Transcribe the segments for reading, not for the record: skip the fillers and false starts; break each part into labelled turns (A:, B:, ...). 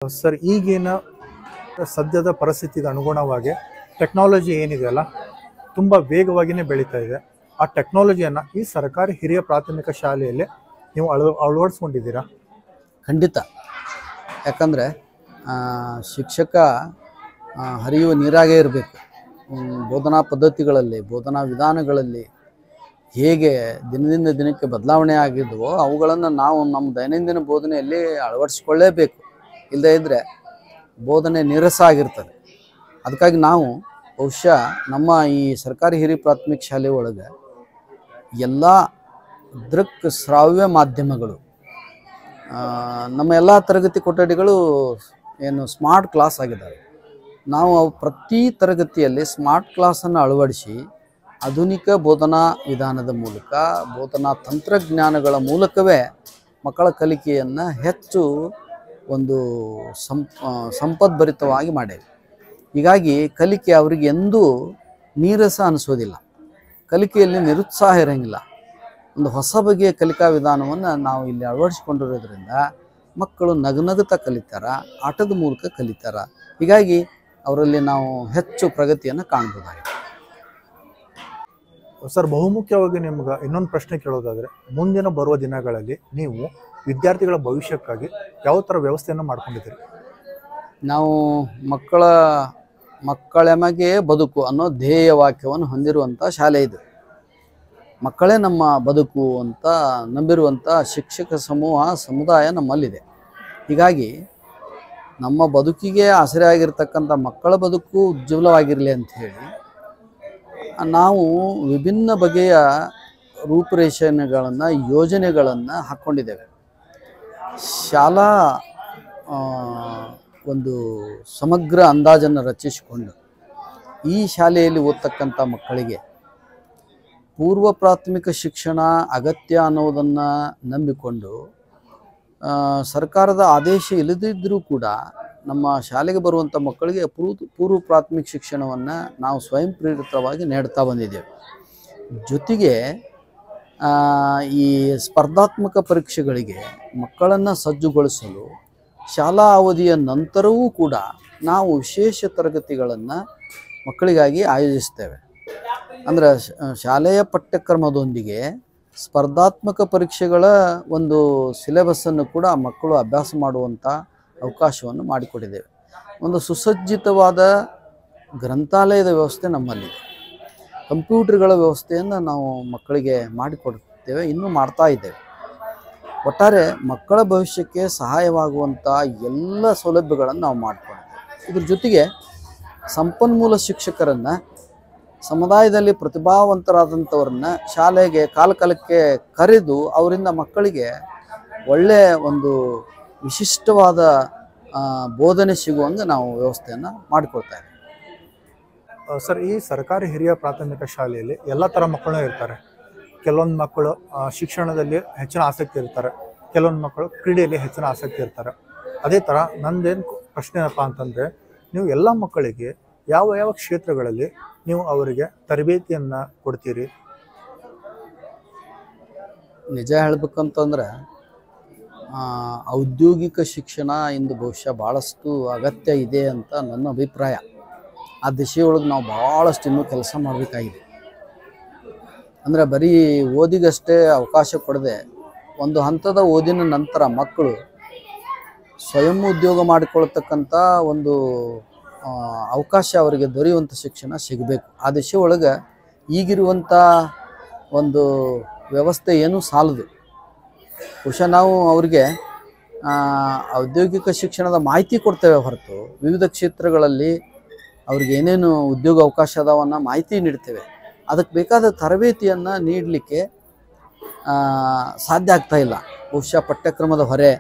A: Sir ಈಗಿನ ಸದ್ಯದ ಪರಿಸ್ಥಿತಿಗೆ ಅನುಗುಣವಾಗಿ ಟೆಕ್ನಾಲಜಿ ಏನಿದೆಯಲ್ಲ ತುಂಬ ವೇಗವಾಗಿಯೇ ಬೆಳೀತಾ ಇದೆ. ಆ ಟೆಕ್ನಾಲಜಿಯನ್ನು ಈ ಸರ್ಕಾರಿ ಹಿರಿಯ ಪ್ರಾಥಮಿಕ ಶಾಲೆಯಲ್ಲಿ ನೀವು ಅಳವಡಿಸ್ಕೊಂಡಿದ್ದೀರಾ?
B: ಖಂಡಿತ. ಯಾಕಂದರೆ ಶಿಕ್ಷಕ ಹರಿಯುವ ನೀರಾಗೇ ಇರಬೇಕು. ಬೋಧನಾ ಪದ್ಧತಿಗಳಲ್ಲಿ, ಬೋಧನಾ ವಿಧಾನಗಳಲ್ಲಿ ಹೇಗೆ ದಿನದಿಂದ ದಿನಕ್ಕೆ ಬದಲಾವಣೆ ಆಗಿದ್ವೋ ಅವುಗಳನ್ನು ನಾವು ನಮ್ಮ ದೈನಂದಿನ ಬೋಧನೆಯಲ್ಲಿ ಅಳವಡಿಸ್ಕೊಳ್ಳೇಬೇಕು. ಇಲ್ಲದೇ ಇದ್ದರೆ ಬೋಧನೆ ನೀರಸ ಆಗಿರ್ತದೆ. ಅದಕ್ಕಾಗಿ ನಾವು ಬಹುಶಃ ನಮ್ಮ ಈ ಸರ್ಕಾರಿ ಹಿರಿಯ ಪ್ರಾಥಮಿಕ ಶಾಲೆ ಒಳಗೆ ಎಲ್ಲ ದೃಕ್ ಶ್ರಾವ್ಯ ಮಾಧ್ಯಮಗಳು, ನಮ್ಮ ಎಲ್ಲ ತರಗತಿ ಕೊಠಡಿಗಳು ಏನು ಸ್ಮಾರ್ಟ್ ಕ್ಲಾಸ್ ಆಗಿದ್ದಾವೆ. ನಾವು ಪ್ರತಿ ತರಗತಿಯಲ್ಲಿ ಸ್ಮಾರ್ಟ್ ಕ್ಲಾಸನ್ನು ಅಳವಡಿಸಿ ಆಧುನಿಕ ಬೋಧನಾ ವಿಧಾನದ ಮೂಲಕ, ಬೋಧನಾ ತಂತ್ರಜ್ಞಾನಗಳ ಮೂಲಕವೇ ಮಕ್ಕಳ ಕಲಿಕೆಯನ್ನು ಹೆಚ್ಚು ಒಂದು ಸಂಪದ್ಭರಿತವಾಗಿ ಮಾಡೇವೆ. ಹೀಗಾಗಿ ಕಲಿಕೆ ಅವರಿಗೆ ಎಂದೂ ನೀರಸ ಅನಿಸೋದಿಲ್ಲ, ಕಲಿಕೆಯಲ್ಲಿ ನಿರುತ್ಸಾಹ ಇರೋಂಗಿಲ್ಲ. ಒಂದು ಹೊಸ ಬಗೆಯ ಕಲಿಕಾ ವಿಧಾನವನ್ನು ನಾವು ಇಲ್ಲಿ ಅಳವಡಿಸಿಕೊಂಡಿರೋದ್ರಿಂದ ಮಕ್ಕಳು ನಗುನಗುತ್ತಾ ಕಲಿತಾರ, ಆಟದ ಮೂಲಕ ಕಲಿತಾರ. ಹೀಗಾಗಿ ಅವರಲ್ಲಿ ನಾವು ಹೆಚ್ಚು ಪ್ರಗತಿಯನ್ನು ಕಾಣ್ಬೋದಾಗಿದೆ.
A: ಸರ್, ಬಹುಮುಖ್ಯವಾಗಿ ನಿಮ್ಗೆ ಇನ್ನೊಂದು ಪ್ರಶ್ನೆ ಕೇಳೋದಾದರೆ, ಮುಂದಿನ ಬರುವ ದಿನಗಳಲ್ಲಿ ನೀವು ವಿದ್ಯಾರ್ಥಿಗಳ ಭವಿಷ್ಯಕ್ಕಾಗಿ ಯಾವ ಥರ ವ್ಯವಸ್ಥೆಯನ್ನು ಮಾಡ್ಕೊಂಡಿದ್ದೀರಿ?
B: ನಾವು ಮಕ್ಕಳೆಮಗೆ ಬದುಕು ಅನ್ನೋ ಧ್ಯೇಯ ವಾಕ್ಯವನ್ನು ಹೊಂದಿರುವಂಥ ಶಾಲೆ ಇದು. ಮಕ್ಕಳೇ ನಮ್ಮ ಬದುಕು ಅಂತ ನಂಬಿರುವಂಥ ಶಿಕ್ಷಕ ಸಮುದಾಯ ನಮ್ಮಲ್ಲಿದೆ. ಹೀಗಾಗಿ ನಮ್ಮ ಬದುಕಿಗೆ ಆಸರೆ ಆಗಿರ್ತಕ್ಕಂಥ ಮಕ್ಕಳ ಬದುಕು ಉಜ್ವಲವಾಗಿರಲಿ ಅಂಥೇಳಿ ನಾವು ವಿಭಿನ್ನ ಬಗೆಯ ರೂಪುರೇಷೆಗಳನ್ನು, ಯೋಜನೆಗಳನ್ನು ಹಾಕ್ಕೊಂಡಿದ್ದೇವೆ. ಶಾಲಾ ಒಂದು ಸಮಗ್ರ ಅಂದಾಜನ್ನು ರಚಿಸಿಕೊಂಡು ಈ ಶಾಲೆಯಲ್ಲಿ ಓದ್ತಕ್ಕಂಥ ಮಕ್ಕಳಿಗೆ ಪೂರ್ವ ಪ್ರಾಥಮಿಕ ಶಿಕ್ಷಣ ಅಗತ್ಯ ಅನ್ನೋದನ್ನು ನಂಬಿಕೊಂಡು ಸರ್ಕಾರದ ಆದೇಶ ಇಲ್ಲದಿದ್ದರೂ ಕೂಡ ನಮ್ಮ ಶಾಲೆಗೆ ಬರುವಂಥ ಮಕ್ಕಳಿಗೆ ಪೂರ್ವ ಪ್ರಾಥಮಿಕ ಶಿಕ್ಷಣವನ್ನು ನಾವು ಸ್ವಯಂ ಪ್ರೇರಿತವಾಗಿ ನೀಡ್ತಾ ಬಂದಿದ್ದೇವೆ. ಜೊತೆಗೆ ಈ ಸ್ಪರ್ಧಾತ್ಮಕ ಪರೀಕ್ಷೆಗಳಿಗೆ ಮಕ್ಕಳನ್ನು ಸಜ್ಜುಗೊಳಿಸಲು ಶಾಲಾ ಅವಧಿಯ ನಂತರವೂ ಕೂಡ ನಾವು ವಿಶೇಷ ತರಗತಿಗಳನ್ನು ಮಕ್ಕಳಿಗಾಗಿ ಆಯೋಜಿಸ್ತೇವೆ. ಅಂದರೆ ಶಾಲೆಯ ಪಠ್ಯಕ್ರಮದೊಂದಿಗೆ ಸ್ಪರ್ಧಾತ್ಮಕ ಪರೀಕ್ಷೆಗಳ ಒಂದು ಸಿಲೆಬಸ್ಸನ್ನು ಕೂಡ ಮಕ್ಕಳು ಅಭ್ಯಾಸ ಮಾಡುವಂಥ ಅವಕಾಶವನ್ನು ಮಾಡಿಕೊಟ್ಟಿದ್ದೇವೆ. ಒಂದು ಸುಸಜ್ಜಿತವಾದ ಗ್ರಂಥಾಲಯದ ವ್ಯವಸ್ಥೆ ನಮ್ಮಲ್ಲಿದೆ. ಕಂಪ್ಯೂಟರ್ಗಳ ವ್ಯವಸ್ಥೆಯನ್ನು ನಾವು ಮಕ್ಕಳಿಗೆ ಮಾಡಿಕೊಡ್ತೇವೆ, ಇನ್ನೂ ಮಾಡ್ತಾ ಇದ್ದೇವೆ. ಒಟ್ಟಾರೆ ಮಕ್ಕಳ ಭವಿಷ್ಯಕ್ಕೆ ಸಹಾಯವಾಗುವಂಥ ಎಲ್ಲ ಸೌಲಭ್ಯಗಳನ್ನು ನಾವು ಮಾಡಿಕೊಂಡಿದ್ದೇವೆ. ಇದ್ರ ಜೊತೆಗೆ ಸಂಪನ್ಮೂಲ ಶಿಕ್ಷಕರನ್ನು, ಸಮುದಾಯದಲ್ಲಿ ಪ್ರತಿಭಾವಂತರಾದಂಥವ್ರನ್ನ ಶಾಲೆಗೆ ಕಾಲಕ್ಕೆ ಕರೆದು ಅವರಿಂದ ಮಕ್ಕಳಿಗೆ ಒಳ್ಳೆಯ ಒಂದು ವಿಶಿಷ್ಟವಾದ ಬೋಧನೆ ಸಿಗುವಂಗೆ ನಾವು ವ್ಯವಸ್ಥೆಯನ್ನು ಮಾಡಿಕೊಡ್ತಾ ಇದ್ದೀವಿ.
A: ಸರ್, ಈ ಸರ್ಕಾರಿ ಹಿರಿಯ ಪ್ರಾಥಮಿಕ ಶಾಲೆಯಲ್ಲಿ ಎಲ್ಲ ಥರ ಮಕ್ಕಳು ಇರ್ತಾರೆ. ಕೆಲವೊಂದು ಮಕ್ಕಳು ಶಿಕ್ಷಣದಲ್ಲಿ ಹೆಚ್ಚಿನ ಆಸಕ್ತಿ ಇರ್ತಾರೆ, ಕೆಲವೊಂದು ಮಕ್ಕಳು ಕ್ರೀಡೆಯಲ್ಲಿ ಹೆಚ್ಚಿನ ಆಸಕ್ತಿ ಇರ್ತಾರೆ. ಅದೇ ಥರ ನಂದೇನು ಪ್ರಶ್ನೆ ಏನಪ್ಪ ಅಂತಂದರೆ, ನೀವು ಎಲ್ಲ ಮಕ್ಕಳಿಗೆ ಯಾವ ಯಾವ ಕ್ಷೇತ್ರಗಳಲ್ಲಿ ನೀವು ಅವರಿಗೆ ತರಬೇತಿಯನ್ನು ಕೊಡ್ತೀರಿ?
B: ನಿಜ ಹೇಳಬೇಕಂತಂದ್ರೆ ಔದ್ಯೋಗಿಕ ಶಿಕ್ಷಣ ಇಂದು ಬಹುಶಃ ಭಾಳಷ್ಟು ಅಗತ್ಯ ಇದೆ ಅಂತ ನನ್ನ ಅಭಿಪ್ರಾಯ. ಆ ದಿಶೆಯೊಳಗೆ ನಾವು ಭಾಳಷ್ಟು ಇನ್ನೂ ಕೆಲಸ ಮಾಡಬೇಕಾಗಿದೆ. ಅಂದರೆ ಬರೀ ಓದಿಗಷ್ಟೇ ಅವಕಾಶ ಕೊಡದೆ ಒಂದು ಹಂತದ ಓದಿನ ನಂತರ ಮಕ್ಕಳು ಸ್ವಯಂ ಉದ್ಯೋಗ ಮಾಡಿಕೊಳ್ತಕ್ಕಂಥ ಒಂದು ಅವಕಾಶ ಅವರಿಗೆ ದೊರೆಯುವಂಥ ಶಿಕ್ಷಣ ಸಿಗಬೇಕು. ಆ ದಿಶೆ ಒಳಗೆ ಈಗಿರುವಂಥ ಒಂದು ವ್ಯವಸ್ಥೆ ಏನೂ ಸಾಲದು. ಬಹುಶಃ ನಾವು ಅವರಿಗೆ ಔದ್ಯೋಗಿಕ ಶಿಕ್ಷಣದ ಮಾಹಿತಿ ಕೊಡ್ತೇವೆ ಹೊರತು ವಿವಿಧ ಕ್ಷೇತ್ರಗಳಲ್ಲಿ ಅವ್ರಿಗೆ ಏನೇನು ಉದ್ಯೋಗ ಅವಕಾಶ ಅದಾವನ್ನ ಮಾಹಿತಿ ನೀಡ್ತೇವೆ. ಅದಕ್ಕೆ ಬೇಕಾದ ತರಬೇತಿಯನ್ನು ನೀಡಲಿಕ್ಕೆ ಸಾಧ್ಯ ಆಗ್ತಾಯಿಲ್ಲ. ಬಹುಶಃ ಪಠ್ಯಕ್ರಮದ ಹೊರೆ,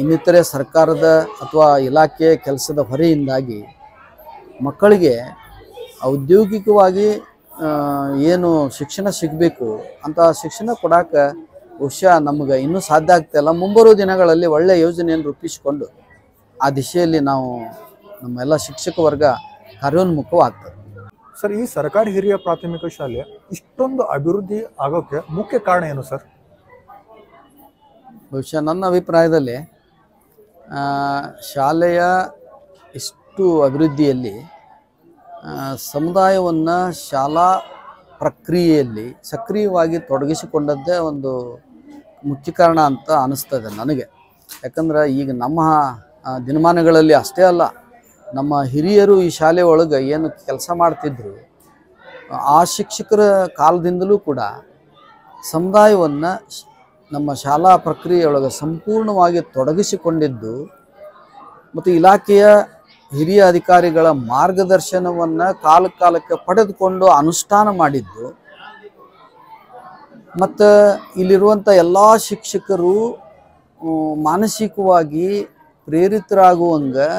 B: ಇನ್ನಿತರೆ ಸರ್ಕಾರದ ಅಥವಾ ಇಲಾಖೆಯ ಕೆಲಸದ ಹೊರೆಯಿಂದಾಗಿ ಮಕ್ಕಳಿಗೆ ಔದ್ಯೋಗಿಕವಾಗಿ ಏನು ಶಿಕ್ಷಣ ಸಿಗಬೇಕು ಅಂತ ಶಿಕ್ಷಣ ಕೊಡೋಕೆ ಬಹುಶಃ ನಮಗೆ ಇನ್ನೂ ಸಾಧ್ಯ ಆಗ್ತಾಯಿಲ್ಲ. ಮುಂಬರುವ ದಿನಗಳಲ್ಲಿ ಒಳ್ಳೆಯ ಯೋಜನೆಯನ್ನು ರೂಪಿಸಿಕೊಂಡು ಆ ದಿಶೆಯಲ್ಲಿ ನಾವು ನಮ್ಮೆಲ್ಲ ಶಿಕ್ಷಕ ವರ್ಗ ಕಾರ್ಯೋನ್ಮುಖವಾಗ್ತದೆ.
A: ಸರ್, ಈ ಸರ್ಕಾರಿ ಹಿರಿಯ ಪ್ರಾಥಮಿಕ ಶಾಲೆ ಇಷ್ಟೊಂದು ಅಭಿವೃದ್ಧಿ ಆಗೋಕ್ಕೆ ಮುಖ್ಯ ಕಾರಣ ಏನು ಸರ್?
B: ಬಹುಶಃ ನನ್ನ ಅಭಿಪ್ರಾಯದಲ್ಲಿ ಶಾಲೆಯ ಇಷ್ಟು ಅಭಿವೃದ್ಧಿಯಲ್ಲಿ ಸಮುದಾಯವನ್ನು ಶಾಲಾ ಪ್ರಕ್ರಿಯೆಯಲ್ಲಿ ಸಕ್ರಿಯವಾಗಿ ತೊಡಗಿಸಿಕೊಂಡದ್ದೇ ಒಂದು ಮುಖ್ಯ ಕಾರಣ ಅಂತ ಅನಿಸ್ತದೆ ನನಗೆ. ಯಾಕಂದ್ರೆ ಈಗ ನಮ್ಮ ದಿನಮಾನಗಳಲ್ಲಿ ಅಷ್ಟೇ ಅಲ್ಲ, ನಮ್ಮ ಹಿರಿಯರು ಈ ಶಾಲೆ ಒಳಗೆ ಏನು ಕೆಲಸ ಮಾಡ್ತಿದ್ರು ಆ ಶಿಕ್ಷಕರ ಕಾಲದಿಂದಲೂ ಕೂಡ ಸಮುದಾಯವನ್ನು ನಮ್ಮ ಶಾಲಾ ಪ್ರಕ್ರಿಯೆಯೊಳಗೆ ಸಂಪೂರ್ಣವಾಗಿ ತೊಡಗಿಸಿಕೊಂಡಿದ್ದು ಮತ್ತು ಇಲಾಖೆಯ ಹಿರಿಯ ಅಧಿಕಾರಿಗಳ ಮಾರ್ಗದರ್ಶನವನ್ನು ಕಾಲಕ್ಕೆ ಪಡೆದುಕೊಂಡು ಅನುಷ್ಠಾನ ಮಾಡಿದ್ದು ಮತ್ತು ಇಲ್ಲಿರುವಂಥ ಎಲ್ಲ ಶಿಕ್ಷಕರು ಮಾನಸಿಕವಾಗಿ ಪ್ರೇರಿತರಾಗುವಂಗೆ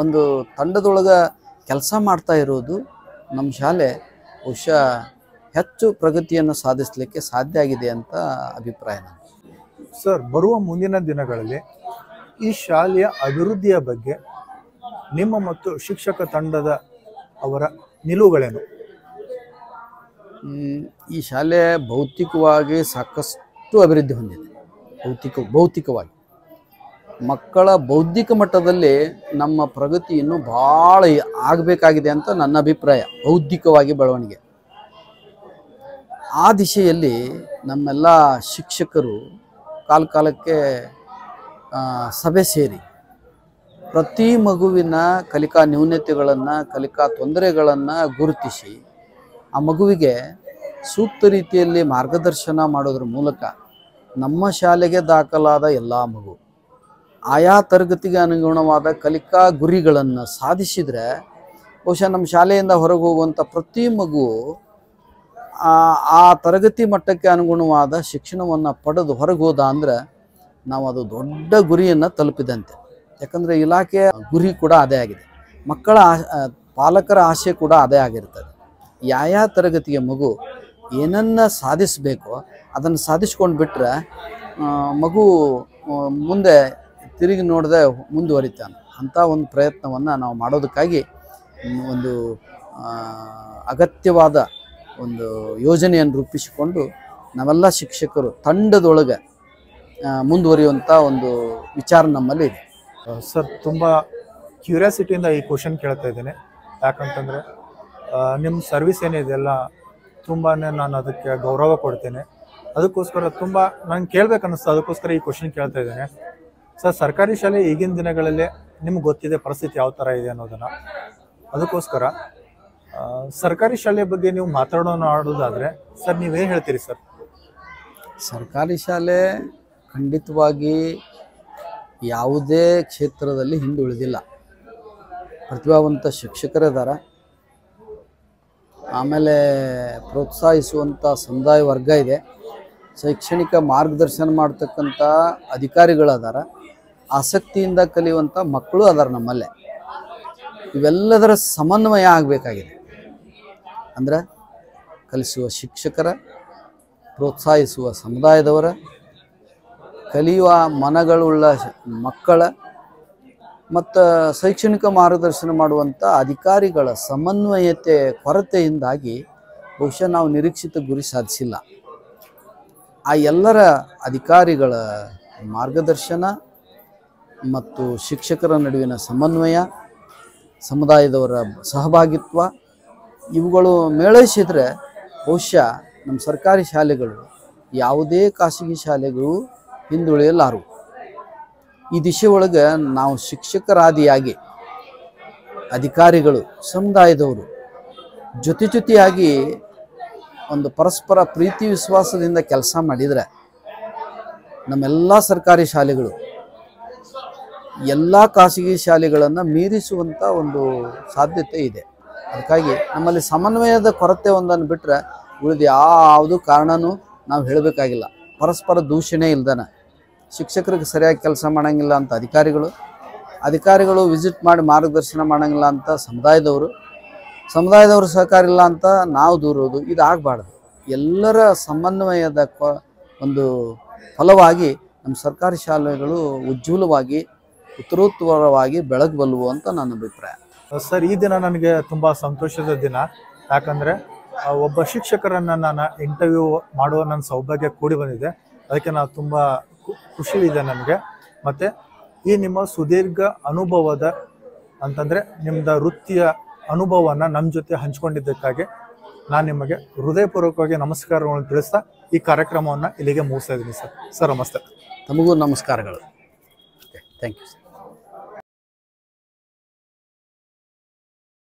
B: ಒಂದು ತಂಡದೊಳಗೆ ಕೆಲಸ ಮಾಡ್ತಾ ಇರೋದು ನಮ್ಮ ಶಾಲೆ ಬಹುಶಃ ಹೆಚ್ಚು ಪ್ರಗತಿಯನ್ನು ಸಾಧಿಸಲಿಕ್ಕೆ ಸಾಧ್ಯ ಆಗಿದೆ ಅಂತ ಅಭಿಪ್ರಾಯ ನಾನು.
A: ಸರ್, ಬರುವ ಮುಂದಿನ ದಿನಗಳಲ್ಲಿ ಈ ಶಾಲೆಯ ಅಭಿವೃದ್ಧಿಯ ಬಗ್ಗೆ ನಿಮ್ಮ ಮತ್ತು ಶಿಕ್ಷಕ ತಂಡದ ಅವರ ನಿಲುವುಗಳೇನು?
B: ಈ ಶಾಲೆ ಭೌತಿಕವಾಗಿ ಸಾಕಷ್ಟು ಅಭಿವೃದ್ಧಿ ಹೊಂದಿದೆ. ಭೌತಿಕವಾಗಿ ಮಕ್ಕಳ ಬೌದ್ಧಿಕ ಮಟ್ಟದಲ್ಲಿ ನಮ್ಮ ಪ್ರಗತಿ ಇನ್ನೂ ಭಾಳ ಆಗಬೇಕಾಗಿದೆ ಅಂತ ನನ್ನ ಅಭಿಪ್ರಾಯ. ಬೌದ್ಧಿಕವಾಗಿ ಬೆಳವಣಿಗೆ ಆ ದಿಶೆಯಲ್ಲಿ ನಮ್ಮೆಲ್ಲ ಶಿಕ್ಷಕರು ಕಾಲಕ್ಕೆ ಸಭೆ ಸೇರಿ ಪ್ರತಿ ಮಗುವಿನ ಕಲಿಕಾ ನ್ಯೂನತೆಗಳನ್ನು, ಕಲಿಕಾ ತೊಂದರೆಗಳನ್ನು ಗುರುತಿಸಿ ಆ ಮಗುವಿಗೆ ಸೂಕ್ತ ರೀತಿಯಲ್ಲಿ ಮಾರ್ಗದರ್ಶನ ಮಾಡೋದ್ರ ಮೂಲಕ ನಮ್ಮ ಶಾಲೆಗೆ ದಾಖಲಾದ ಎಲ್ಲ ಮಗು ಆಯಾ ತರಗತಿಗೆ ಅನುಗುಣವಾದ ಕಲಿಕಾ ಗುರಿಗಳನ್ನು ಸಾಧಿಸಿದರೆ ಬಹುಶಃ ನಮ್ಮ ಶಾಲೆಯಿಂದ ಹೊರಗೆ ಹೋಗುವಂಥ ಪ್ರತಿ ಮಗು ಆ ತರಗತಿ ಮಟ್ಟಕ್ಕೆ ಅನುಗುಣವಾದ ಶಿಕ್ಷಣವನ್ನು ಪಡೆದು ಹೊರಗೆ ಹೋದ ಅಂದರೆ ನಾವು ಅದು ದೊಡ್ಡ ಗುರಿಯನ್ನು ತಲುಪಿದಂತೆ. ಯಾಕಂದರೆ ಇಲಾಖೆಯ ಗುರಿ ಕೂಡ ಅದೇ ಆಗಿದೆ, ಮಕ್ಕಳ ಪಾಲಕರ ಆಸೆ ಕೂಡ ಅದೇ ಆಗಿರ್ತದೆ. ಯಾವ ತರಗತಿಯ ಮಗು ಏನನ್ನು ಸಾಧಿಸಬೇಕೋ ಅದನ್ನು ಸಾಧಿಸ್ಕೊಂಡು ಬಿಟ್ಟರೆ ಮಗು ಮುಂದೆ ತಿರುಗಿ ನೋಡದೆ ಮುಂದುವರಿತಾನೆ. ಅಂಥ ಒಂದು ಪ್ರಯತ್ನವನ್ನು ನಾವು ಮಾಡೋದಕ್ಕಾಗಿ ಒಂದು ಅಗತ್ಯವಾದ ಒಂದು ಯೋಜನೆಯನ್ನು ರೂಪಿಸಿಕೊಂಡು ನಾವೆಲ್ಲ ಶಿಕ್ಷಕರು ತಂಡದೊಳಗೆ ಮುಂದುವರಿಯುವಂಥ ಒಂದು ವಿಚಾರ ನಮ್ಮಲ್ಲಿ ಇದೆ.
A: ಸರ್, ತುಂಬ ಕ್ಯೂರಿಯಾಸಿಟಿಯಿಂದ ಈ ಕ್ವಶನ್ ಕೇಳ್ತಾ ಇದ್ದೇನೆ. ಯಾಕಂತಂದರೆ ನಿಮ್ಮ ಸರ್ವಿಸ್ ಏನಿದೆಯಲ್ಲ ತುಂಬಾ ನಾನು ಅದಕ್ಕೆ ಗೌರವ ಕೊಡ್ತೇನೆ. ಅದಕ್ಕೋಸ್ಕರ ತುಂಬ ನಂಗೆ ಕೇಳಬೇಕನ್ನಿಸ್ತು, ಅದಕ್ಕೋಸ್ಕರ ಈ ಕ್ವಶನ್ ಕೇಳ್ತಾ ಇದ್ದೇನೆ. ಸರ್, ಸರ್ಕಾರಿ ಶಾಲೆ ಈಗಿನ ದಿನಗಳಲ್ಲಿ ನಿಮ್ಗೆ ಗೊತ್ತಿದೆ ಪರಿಸ್ಥಿತಿ ಯಾವ ಥರ ಇದೆ ಅನ್ನೋದನ್ನು. ಅದಕ್ಕೋಸ್ಕರ ಸರ್ಕಾರಿ ಶಾಲೆ ಬಗ್ಗೆ ನೀವು ಮಾತಾಡೋದಾದರೆ ಸರ್ ನೀವೇನು ಹೇಳ್ತೀರಿ ಸರ್?
B: ಸರ್ಕಾರಿ ಶಾಲೆ ಖಂಡಿತವಾಗಿ ಯಾವುದೇ ಕ್ಷೇತ್ರದಲ್ಲಿ ಹಿಂದುಳಿದಿಲ್ಲ. ಪ್ರತಿಭಾವಂತ ಶಿಕ್ಷಕರಿದ್ದಾರೆ, ಆಮೇಲೆ ಪ್ರೋತ್ಸಾಹಿಸುವಂಥ ಸಮುದಾಯ ವರ್ಗ ಇದೆ, ಶೈಕ್ಷಣಿಕ ಮಾರ್ಗದರ್ಶನ ಮಾಡ್ತಕ್ಕಂಥ ಅಧಿಕಾರಿಗಳದಾರ, ಆಸಕ್ತಿಯಿಂದ ಕಲಿಯುವಂಥ ಮಕ್ಕಳು ಅದಾರ ನಮ್ಮಲ್ಲೇ. ಇವೆಲ್ಲದರ ಸಮನ್ವಯ ಆಗಬೇಕಾಗಿದೆ. ಅಂದರೆ ಕಲಿಸುವ ಶಿಕ್ಷಕರ, ಪ್ರೋತ್ಸಾಹಿಸುವ ಸಮುದಾಯದವರ, ಕಲಿಯುವ ಮನಗಳುಳ್ಳ ಮಕ್ಕಳ ಮತ್ತು ಶೈಕ್ಷಣಿಕ ಮಾರ್ಗದರ್ಶನ ಮಾಡುವಂಥ ಅಧಿಕಾರಿಗಳ ಸಮನ್ವಯತೆ ಕೊರತೆಯಿಂದಾಗಿ ಬಹುಶಃ ನಾವು ನಿರೀಕ್ಷಿತ ಗುರಿ ಸಾಧಿಸಿಲ್ಲ. ಆ ಎಲ್ಲರ ಅಧಿಕಾರಿಗಳ ಮಾರ್ಗದರ್ಶನ ಮತ್ತು ಶಿಕ್ಷಕರ ನಡುವಿನ ಸಮನ್ವಯ, ಸಮುದಾಯದವರ ಸಹಭಾಗಿತ್ವ ಇವುಗಳು ಮೇಳೈಸಿದರೆ ಬಹುಶಃ ನಮ್ಮ ಸರ್ಕಾರಿ ಶಾಲೆಗಳು ಯಾವುದೇ ಖಾಸಗಿ ಶಾಲೆಗಳು ಹಿಂದುಳಿಯಲಾರವು. ಈ ದಿಶೆ ಒಳಗೆ ನಾವು ಶಿಕ್ಷಕರಾದಿಯಾಗಿ ಅಧಿಕಾರಿಗಳು, ಸಮುದಾಯದವರು ಜೊತೆಯಾಗಿ ಒಂದು ಪರಸ್ಪರ ಪ್ರೀತಿ ವಿಶ್ವಾಸದಿಂದ ಕೆಲಸ ಮಾಡಿದರೆ ನಮ್ಮೆಲ್ಲ ಸರ್ಕಾರಿ ಶಾಲೆಗಳು ಎಲ್ಲ ಖಾಸಗಿ ಶಾಲೆಗಳನ್ನು ಮೀರಿಸುವಂಥ ಒಂದು ಸಾಧ್ಯತೆ ಇದೆ. ಅದಕ್ಕಾಗಿ ನಮ್ಮಲ್ಲಿ ಸಮನ್ವಯದ ಕೊರತೆ ಒಂದನ್ನು ಬಿಟ್ಟರೆ ಉಳಿದ ಯಾವುದು ಕಾರಣನೂ ನಾವು ಹೇಳಬೇಕಾಗಿಲ್ಲ. ಪರಸ್ಪರ ದೂಷಣೆ ಇಲ್ದನ ಶಿಕ್ಷಕರಿಗೆ ಸರಿಯಾಗಿ ಕೆಲಸ ಮಾಡೋಂಗಿಲ್ಲ ಅಂತ ಅಧಿಕಾರಿಗಳು ವಿಸಿಟ್ ಮಾಡಿ ಮಾರ್ಗದರ್ಶನ ಮಾಡೋಂಗಿಲ್ಲ ಅಂತ ಸಮುದಾಯದವರು ಸಹಕಾರ ಇಲ್ಲ ಅಂತ ನಾವು ದೂರೋದು, ಇದು ಆಗಬಾರ್ದು. ಎಲ್ಲರ ಸಮನ್ವಯದ ಒಂದು ಫಲವಾಗಿ ನಮ್ಮ ಸರ್ಕಾರಿ ಶಾಲೆಗಳು ಉಜ್ವಲವಾಗಿ ಉತ್ತರೋತ್ತರವಾಗಿ ಬೆಳಗಬಲ್ಲವು ಅಂತ ನನ್ನ ಅಭಿಪ್ರಾಯ.
A: ಸರ್, ಈ ದಿನ ನನಗೆ ತುಂಬ ಸಂತೋಷದ ದಿನ. ಯಾಕಂದರೆ ಒಬ್ಬ ಶಿಕ್ಷಕರನ್ನು ನಾನು ಇಂಟರ್ವ್ಯೂ ಮಾಡುವ ನನ್ನ ಸೌಭಾಗ್ಯ ಕೂಡಿ ಬಂದಿದೆ. ಅದಕ್ಕೆ ನಾನು ತುಂಬ ಖುಷಿ ಇದೆ ನನಗೆ. ಮತ್ತು ಈ ನಿಮ್ಮ ಸುದೀರ್ಘ ಅನುಭವದ ಅಂತಂದರೆ ನಿಮ್ಮದ ವೃತ್ತಿಯ ಅನುಭವವನ್ನು ನಮ್ಮ ಜೊತೆ ಹಂಚ್ಕೊಂಡಿದ್ದಕ್ಕಾಗಿ ನಾನು ನಿಮಗೆ ಹೃದಯಪೂರ್ವಕವಾಗಿ ನಮಸ್ಕಾರಗಳನ್ನು ತಿಳಿಸ್ತಾ ಈ ಕಾರ್ಯಕ್ರಮವನ್ನು ಇಲ್ಲಿಗೆ ಮುಗಿಸ್ತಾ ಇದ್ದೀನಿ ಸರ್. ನಮಸ್ತೆ.
B: ತಮಗೂ ನಮಸ್ಕಾರಗಳು. Thank you sir.